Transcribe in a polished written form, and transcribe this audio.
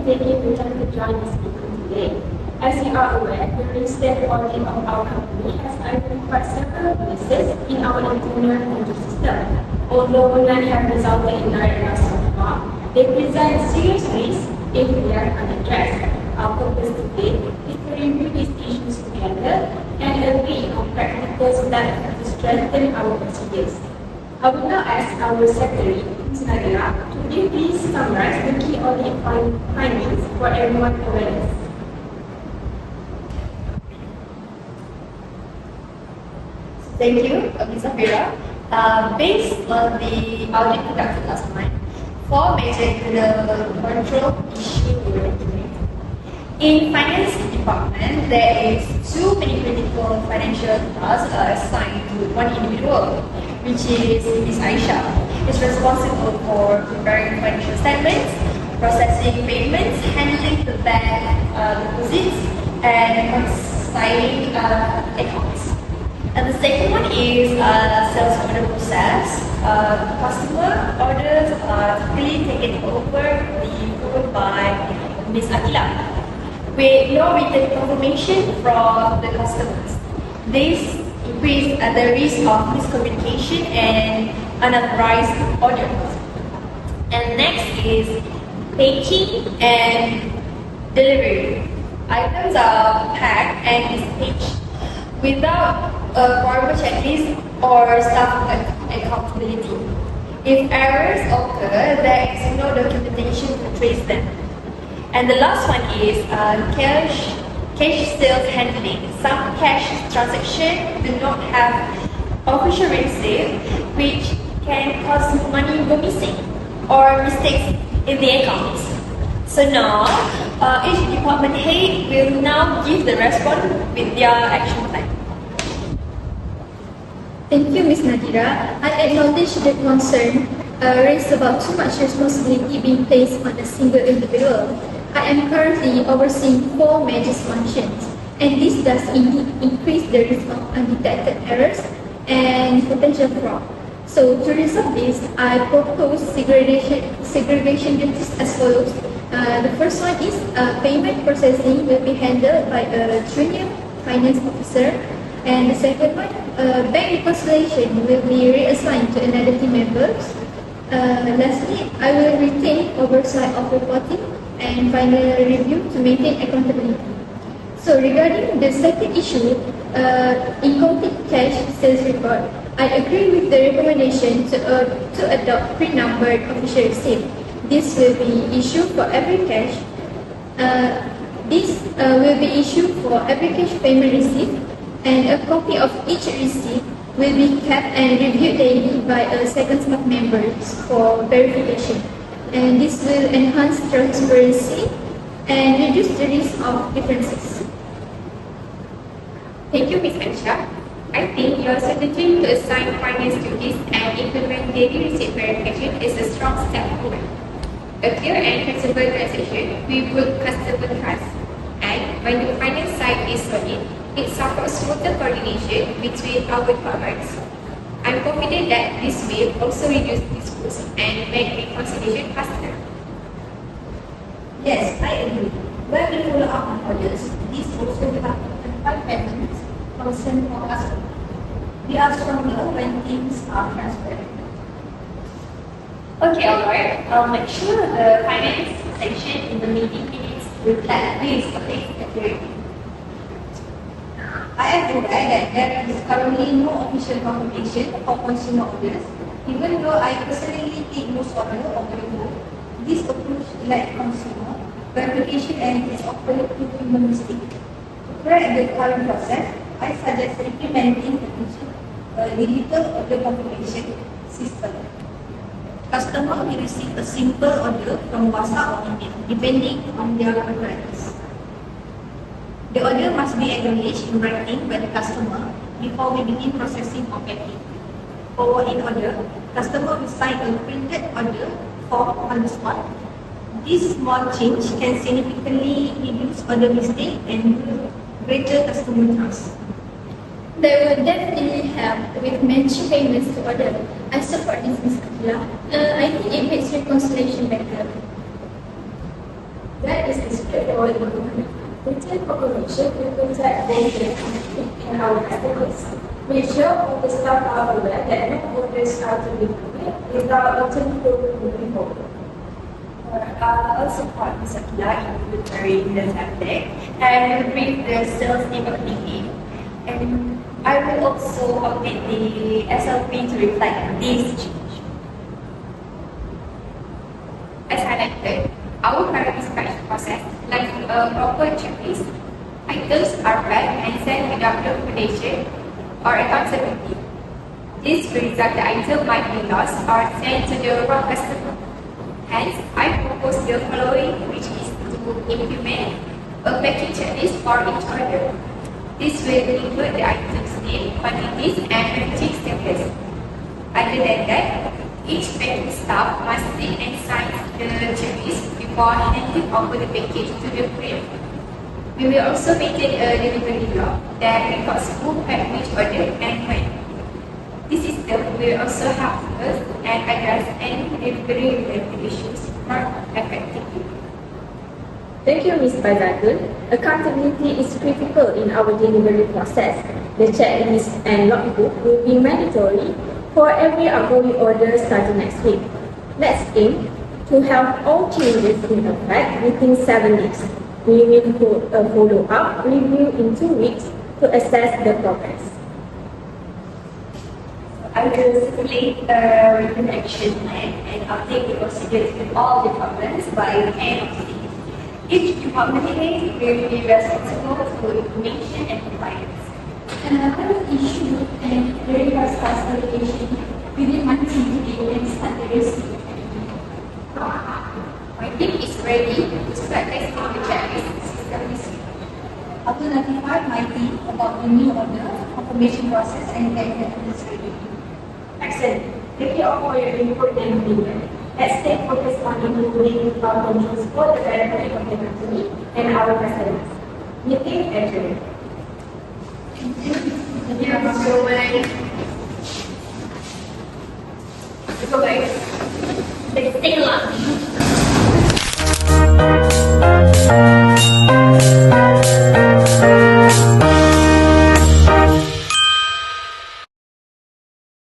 taking the time to join this meeting today. As you are aware, the recent audit of our company has identified several weaknesses in our internal control system. Although none have resulted in direct loss so far, they present serious risks if they are unaddressed. Our purpose today is to review these issues together and agree on practical steps to strengthen our procedures. I will now ask our Secretary, Ms. Nadia, to briefly summarize the key audit findings for everyone's awareness. Thank you, Ms. Safira. Based on the audit conducted last month, 4 major internal control issues were recognized. In finance department, there is too many critical financial tasks assigned to one individual, which is Ms. Aisha. Is responsible for preparing financial statements, processing payments, handling the bank deposits, and reconciling accounts. And the second one is sales order process. Customer orders are typically taken over by Ms. Akila, with no written confirmation from the customers. This increases the risk of miscommunication and unauthorized orders. And next is packing and delivery. Items are packed and dispatched without a formal checklist or staff accountability. If errors occur, there is no documentation to trace them. And the last one is cash sales handling. Some cash transactions do not have official receipt, which can cause money go missing or mistakes in the accounts. So now, each department head will now give the response with their action plan. Thank you, Ms. Nadira. I acknowledge the concern raised about too much responsibility being placed on a single individual. I am currently overseeing 4 major functions, and this does indeed increase the risk of undetected errors and potential fraud. So to resolve this, I propose segregation duties as follows. The first one is payment processing will be handled by a junior finance officer, and the second one, bank reconciliation will be reassigned to another team member. Lastly, I will retain oversight of reporting and final review to maintain accountability. So regarding the second issue, incomplete cash sales report, I agree with the recommendation to adopt pre-numbered official receipt. This will be issued for every cash. This will be issued for every cash payment receipt, and a copy of each receipt will be kept and reviewed daily by a second staff member for verification. And this will enhance transparency and reduce the risk of differences. Thank you, Ms. Aisha. I think your strategy to assign finance duties and implement daily receipt verification is a strong step forward. A clear and traceable transaction will build customer trust, and when the finance side is solid, it supports smoother coordination between our departments. I'm confident that this will also reduce disputes and make reconciliation faster. Yes, I agree. When we follow up on orders, this also will have five payments concern for us. We are stronger when things are transparent. Okay, alright. I'll make sure the finance section in the meeting minutes reflect this activity. I am aware that there is currently no official confirmation for consumer orders, even though I personally take most orders over the board. This approach lacks consumer verification and is often to human mistake. To correct the current process, I suggest implementing a digital order confirmation system. Customer will receive a simple order from WhatsApp or email, depending on their preference. The order must be acknowledged in writing by the customer before we begin processing or packing. For in order, customer will sign a printed order form on the spot. This small change can significantly reduce order mistake and build greater customer trust. They will definitely help with matching payments to order. I support this, Ms. Akila. I think it makes reconciliation better. That is the straightforward improvement. Retail proclamation will protect both the company and our customers. We ensure all the staff are aware that no orders are to be made without written proof moving forward. Also part of Sakila in preparing the template and will brief the sales team committee. And I will also update the SLP to reflect this change. As highlighted, our current inspection process lacks a proper checklist. Items are packed and sent without documentation or accountability. This will result the item might be lost or sent to the wrong customer. Hence, I propose the following, which is to implement a packing checklist for each order. This will include the item's name, quantities, and packaging status. Other than that, each packing staff must see and sign the checklist before handing over the package to the courier. We will also maintain a delivery log that records who packed which order and when. This system will also help us and address any delivery-related issues more effectively. Thank you, Ms. Bazakul. Accountability is critical in our delivery process. The checklist and logbook will be mandatory for every outgoing order starting next week. Let's aim to have all changes in effect within 7 weeks. We will hold a follow-up review in 2 weeks to assess the progress. I will circulate a written action plan and update the procedures with all departments by the end of the day. Each department head will be responsible for information and compliance. I will issue and verify staff allocation within my team today and start the rest. My team is ready to start testing the checklist system this week. I will notify my team about the new order, confirmation process, and get the administrative. Excellent. Thank you all for your input and feedback. Let's stay focused on improving our controls for the benefit of the company and our customers. Meeting adjourned.